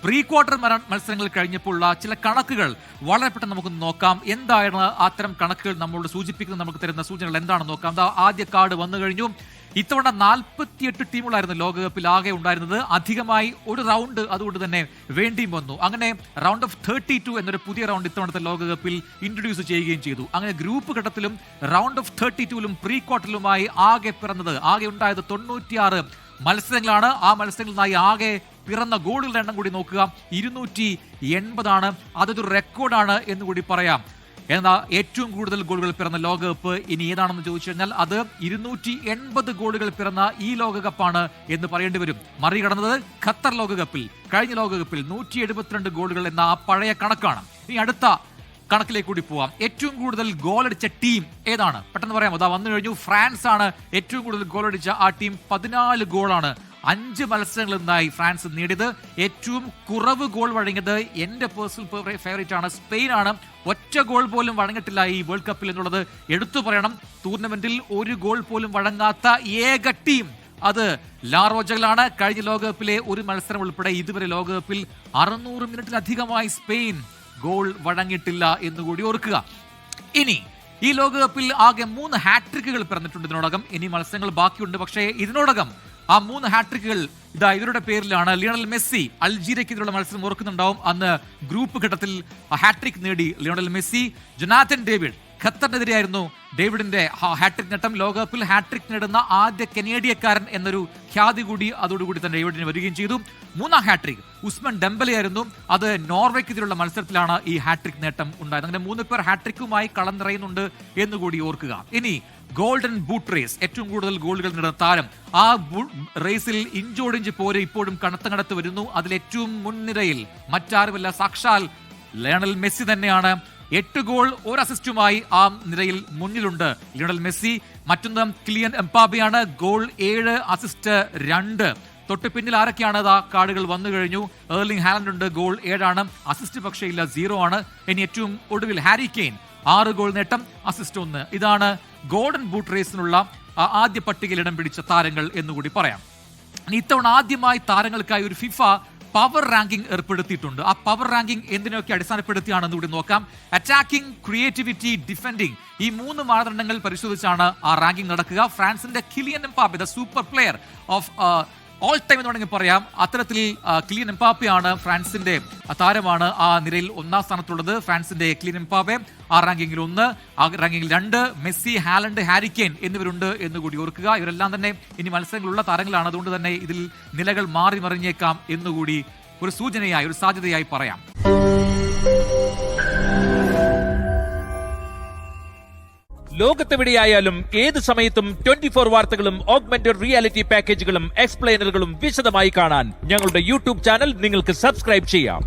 Pre quarter മത്സരങ്ങൾ കഴിഞ്ഞപ്പോഴുള്ള ചില കണക്കുകൾ വളരെ പെട്ടെന്ന് നമുക്ക് നോക്കാം. എന്താണ് അത്തരം കണക്കുകൾ നമ്മളോട് സൂചിപ്പിക്കുന്നത്, നമുക്ക് തരുന്ന സൂചനകൾ എന്താണെന്ന് നോക്കാം. ആദ്യ കാർഡ് വന്നു കഴിഞ്ഞു. ഇത്തവണ 48 ടീമുകളായിരുന്നു ലോകകപ്പിൽ ആകെ ഉണ്ടായിരുന്നത്. അധികമായി ഒരു റൗണ്ട് അതുകൊണ്ട് തന്നെ വേണ്ടിയും വന്നു. അങ്ങനെ റൗണ്ട് ഓഫ് 32 എന്നൊരു പുതിയ റൗണ്ട് ഇത്തവണത്തെ ലോകകപ്പിൽ ഇൻട്രൊഡ്യൂസ് ചെയ്യുകയും ചെയ്തു. അങ്ങനെ ഗ്രൂപ്പ് ഘട്ടത്തിലും റൗണ്ട് ഓഫ് 32ലും പ്രീ ക്വാർട്ടറിലുമായി ആകെ ഉണ്ടായത് 96 മത്സരങ്ങളാണ്. ആ മത്സരങ്ങളിൽ നിന്നായി ആകെ പിറന്ന ഗോളുകളുടെ എണ്ണം കൂടി നോക്കുക, 280 അതൊരു റെക്കോർഡാണ് എന്ന് കൂടി പറയാം. എന്നാൽ ഏറ്റവും കൂടുതൽ ഗോളുകൾ പിറന്ന ലോകകപ്പ് ഇനി ഏതാണെന്ന് ചോദിച്ചു കഴിഞ്ഞാൽ അത് 280 ഗോളുകൾ പിറന്ന ഈ ലോകകപ്പാണ് എന്ന് പറയേണ്ടി വരും. മറികടന്നത് ഖത്തർ ലോകകപ്പിൽ, കഴിഞ്ഞ ലോകകപ്പിൽ 172 ഗോളുകൾ എന്ന ആ പഴയ കണക്കാണ്. ഇനി അടുത്ത കണക്കിലേക്ക് കൂടി പോവാം. ഏറ്റവും കൂടുതൽ ഗോളടിച്ച ടീം ഏതാണ്? പെട്ടെന്ന് പറയാം. അതാ വന്നു കഴിഞ്ഞു. ഫ്രാൻസ് ആണ് ഏറ്റവും കൂടുതൽ ഗോളടിച്ച ആ ടീം. 14 ഗോളാണ് 5 മത്സരങ്ങളിൽ നിന്നായി ഫ്രാൻസ് നേടിയത്. ഏറ്റവും കുറവ് ഗോൾ വഴങ്ങിയത് എന്റെ പേഴ്സണൽ ഫേവറേറ്റ് ആണ്, സ്പെയിൻ ആണ്. ഒറ്റ ഗോൾ പോലും വഴങ്ങിയിട്ടില്ല ഈ വേൾഡ് കപ്പിൽ എന്നുള്ളത് എടുത്തു പറയണം. ടൂർണമെന്റിൽ ഒരു ഗോൾ പോലും വഴങ്ങാത്ത ഏക ടീം അത് ലാ റോജകളാണ്. കഴിഞ്ഞ ലോകകപ്പിലെ ഒരു മത്സരം ഉൾപ്പെടെ ഇതുവരെ ലോകകപ്പിൽ 600 മിനിറ്റിലധികമായി സ്പെയിൻ ഗോൾ വഴങ്ങിയിട്ടില്ല എന്നുകൂടി ഓർക്കുക. ഇനി ഈ ലോകകപ്പിൽ ആകെ 3 ഹാട്രിക്കുകൾ പിറന്നിട്ടുണ്ട് ഇതിനോടകം. ഇനി മത്സരങ്ങൾ ബാക്കിയുണ്ട്. പക്ഷേ ഇതിനോടകം ആ 3 ഹാട്രിക്കുകൾ ഇവരുടെ പേരിലാണ്. ലിയോണൽ മെസ്സി അൾജീരിയക്കെതിരെയുള്ള മത്സരം ഓർക്കുന്നുണ്ടാവും. അന്ന് ഗ്രൂപ്പ് ഘട്ടത്തിൽ ഹാട്രിക് നേടി ലിയോണൽ മെസ്സി. ജൊനാഥൻ ഡേവിഡ് ഖത്തറിനെതിരെയായിരുന്നു ഡേവിഡിന്റെ ഹാട്രിക് നേട്ടം. ലോകകപ്പിൽ ഹാട്രിക് നേടുന്ന ആദ്യ കനേഡിയക്കാരൻ എന്നൊരു ഖ്യാതി കൂടി അതോടുകൂടി തന്നെ ഡേവിഡിന് വരികയും ചെയ്തു. 3ാം ഹാട്രിക് ഉസ്മാൻ ഡെംബലെയായിരുന്നു. അത് നോർവേക്കെതിരെയുള്ള മത്സരത്തിലാണ് ഈ ഹാട്രിക് നേട്ടം ഉണ്ടായത്. അങ്ങനെ 3 പേർ ഹാട്രിക്കുമായി കളം നിറയുന്നുണ്ട് എന്നുകൂടി ഓർക്കുക. ഇനി ഗോൾഡൻ ബൂട്ട് റേസ്, ഏറ്റവും കൂടുതൽ ഗോളുകൾ നേടുന്ന താരം. ആ റേസിൽ ഇഞ്ചോടിഞ്ച് പോരെ ഇപ്പോഴും കണത്ത് വരുന്നു. അതിലേറ്റവും മുൻനിരയിൽ മറ്റാരുമല്ല, സാക്ഷാൽ ലയണൽ മെസ്സി തന്നെയാണ്. 8 ഗോൾ 1 അസിസ്റ്റുമായി ആ നിരയിൽ മുന്നിലുണ്ട് ലിയോണൽ മെസ്സി. മറ്റൊന്ന് കിലിയൻ എംബാപ്പയാണ്. Goal 7, assist 2. തൊട്ട് പിന്നിൽ ആരൊക്കെയാണ്? കാർഡുകൾ വന്നു കഴിഞ്ഞു. എർലിംഗ് ഹാലൻഡ് ഉണ്ട്, ഗോൾ 7, അസിസ്റ്റ് പക്ഷേ ഇല്ല, 0 ആണ്. ഇനി ഏറ്റവും ഒടുവിൽ ഹാരി കെയ്ൻ 6 ഗോൾ നേട്ടം, അസിസ്റ്റ് 1. ഇതാണ് ഗോൾഡൻ ബൂട്ട് റേസിനുള്ള ആദ്യ പട്ടികയിൽ ഇടം പിടിച്ച താരങ്ങൾ എന്നുകൂടി പറയാം. ഇത്തവണ ആദ്യമായി താരങ്ങൾക്കായി ഒരു ഫിഫ പവർ റാങ്കിംഗ് ഏർപ്പെടുത്തിയിട്ടുണ്ട്. ആ പവർ റാങ്കിംഗ് എന്തിനൊക്കെ അടിസ്ഥാനപ്പെടുത്തിയാണെന്ന് കൂടി നോക്കാം. അറ്റാക്കിംഗ്, ക്രിയേറ്റിവിറ്റി, ഡിഫെൻഡിംഗ്, ഈ 3 മാനദണ്ഡങ്ങൾ പരിശോധിച്ചാണ് ആ റാങ്കിംഗ് നടക്കുക. ഫ്രാൻസിന്റെ Kylian Mbappe, the super player of all time എന്ന് വേണമെങ്കിൽ പറയാം. അത്തരത്തിൽ കിലിയൻ എംബാപ്പയാണ് ഫ്രാൻസിന്റെ താരമാണ് ആ നിരയിൽ 1ാം സ്ഥാനത്തുള്ളത്. ഫ്രാൻസിന്റെ കിലിയൻ എംബാപ്പെ ആ റാങ്കിങ്ങിൽ 1, ആ റാങ്കിങ്ങിൽ 2. മെസ്സി, ഹാലൻഡ്, ഹാരി കെയ്ൻ എന്നിവരുണ്ട് എന്നുകൂടി ഓർക്കുക. ഇവരെല്ലാം തന്നെ ഇനി മത്സരങ്ങളുള്ള താരങ്ങളാണ്. അതുകൊണ്ട് തന്നെ ഇതിൽ നിലകൾ മാറി മറിഞ്ഞേക്കാം എന്നുകൂടി ഒരു സൂചനയായി, ഒരു സാധ്യതയായി പറയാം. ലോകത്തെവിടെയായാലും ഏത് സമയത്തും 24 വാർത്തകളും ഓഗ്മെന്റഡ് റിയാലിറ്റി പാക്കേജുകളും എക്സ്പ്ലെയിനറുകളും വിശദമായി കാണാൻ ഞങ്ങളുടെ യൂട്യൂബ് ചാനൽ നിങ്ങൾക്ക് സബ്സ്ക്രൈബ് ചെയ്യാം.